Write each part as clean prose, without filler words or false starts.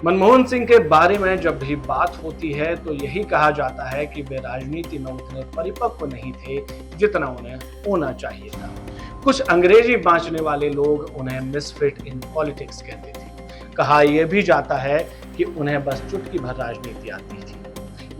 मनमोहन सिंह के बारे में जब भी बात होती है तो यही कहा जाता है कि वे राजनीति में उतने परिपक्व नहीं थे जितना उन्हें होना चाहिए था। कुछ अंग्रेजी बांचने वाले लोग उन्हें मिसफिट इन पॉलिटिक्स कहते थे। कहा यह भी जाता है कि उन्हें बस चुटकी भर राजनीति आती थी,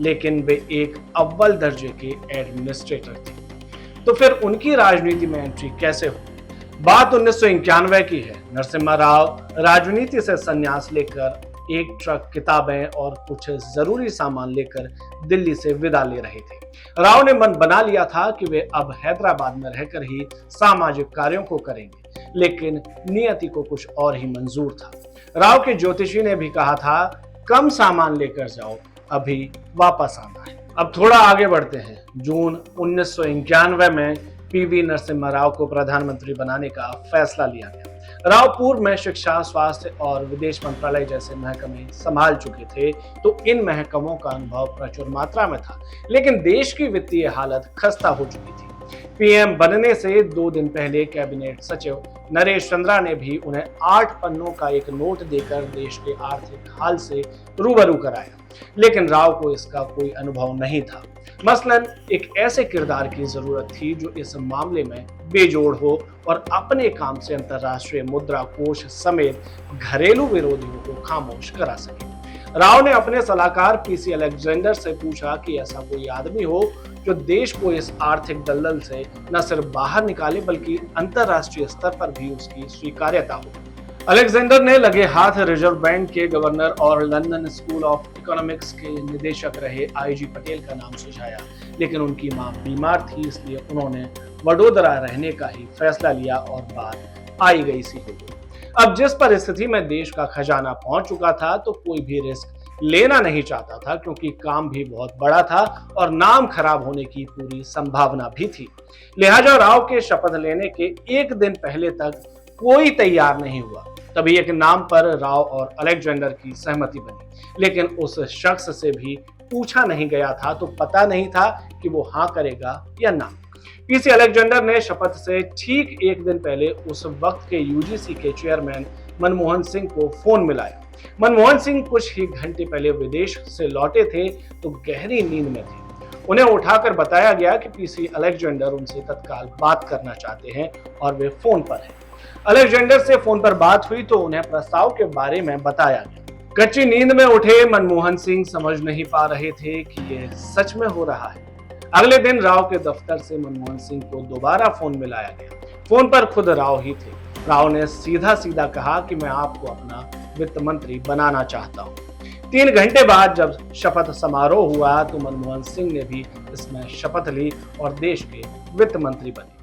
लेकिन वे एक अव्वल दर्जे के एडमिनिस्ट्रेटर थे। तो फिर उनकी राजनीति में एंट्री कैसे हुई? बात 1991 की है। नरसिम्हा राव राजनीति से संन्यास लेकर एक ट्रक किताबें और कुछ जरूरी सामान लेकर दिल्ली से विदा ले रहे थे। राव ने मन बना लिया था कि वे अब हैदराबाद में रहकर ही सामाजिक कार्यों को करेंगे, लेकिन नियति को कुछ और ही मंजूर था। राव के ज्योतिषी ने भी कहा था, कम सामान लेकर जाओ, अभी वापस आना है। अब थोड़ा आगे बढ़ते हैं। जून 1991 में पीवी नरसिम्हा राव को प्रधानमंत्री बनाने का फैसला लिया गया। राव पूर्व में शिक्षा, स्वास्थ्य और विदेश मंत्रालय जैसे महकमे संभाल चुके थे, तो इन महकमों का अनुभव प्रचुर मात्रा में था, लेकिन देश की वित्तीय हालत खस्ता हो चुकी थी। पीएम बनने से 2 दिन पहले कैबिनेट सचिव नरेश चंद्रा ने भी उन्हें 8 पन्नों का एक नोट देकर देश के आर्थिक हाल से रूबरू कराया, लेकिन राव को इसका कोई अनुभव नहीं था। मसलन एक ऐसे किरदार की जरूरत थी जो इस मामले में बेजोड़ हो और अपने काम से अंतर्राष्ट्रीय मुद्रा कोष समेत घरेलू विरोधियों को खामोश करा सके। राव ने अपने सलाहकार पीसी अलेक्जेंडर से पूछा कि ऐसा कोई आदमी हो जो देश को इस आर्थिक दलदल से न सिर्फ बाहर निकाले बल्कि अंतर्राष्ट्रीय स्तर पर भी उसकी स्वीकार्यता हो। अलेक्जेंडर ने लगे हाथ रिजर्व बैंक के गवर्नर और लंदन स्कूल ऑफ इकोनॉमिक्स के निदेशक रहे आईजी पटेल का नाम सुझाया, लेकिन उनकी मां बीमार थी, इसलिए उन्होंने वडोदरा रहने का ही फैसला लिया और बात आई गई सी हो गई। अब जिस परिस्थिति में देश का खजाना पहुंच चुका था तो कोई भी रिस्क लेना नहीं चाहता था, क्योंकि काम भी बहुत बड़ा था और नाम खराब होने की पूरी संभावना भी थी। लिहाजा राव के शपथ लेने के एक दिन पहले तक कोई तैयार नहीं हुआ। तभी एक नाम पर राव और अलेक्जेंडर की सहमति बनी, लेकिन उस शख्स से भी पूछा नहीं गया था, तो पता नहीं था कि वो हाँ करेगा या ना। पीसी अलेक्जेंडर ने शपथ से ठीक एक दिन पहले उस वक्त के यूजीसी के चेयरमैन मनमोहन सिंह को फोन मिलाया। मनमोहन सिंह कुछ ही घंटे पहले विदेश से लौटे थे, तो गहरी नींद में थे। उन्हें उठाकर बताया गया कि पीसी अलेक्जेंडर उनसे तत्काल बात करना चाहते हैं और वे फोन पर हैं। अलेक्जेंडर से फोन पर बात हुई तो उन्हें प्रस्ताव के बारे में बताया गया। कच्ची नींद में उठे मनमोहन सिंह समझ नहीं पा रहे थे कि यह सच में हो रहा है। अगले दिन राव के दफ्तर से मनमोहन सिंह को दोबारा फोन मिलाया गया। फोन पर खुद राव ही थे। राव ने सीधा सीधा कहा कि मैं आपको अपना वित्त मंत्री बनाना चाहता हूँ। 3 घंटे बाद जब शपथ समारोह हुआ तो मनमोहन सिंह ने भी इसमें शपथ ली और देश के वित्त मंत्री बने।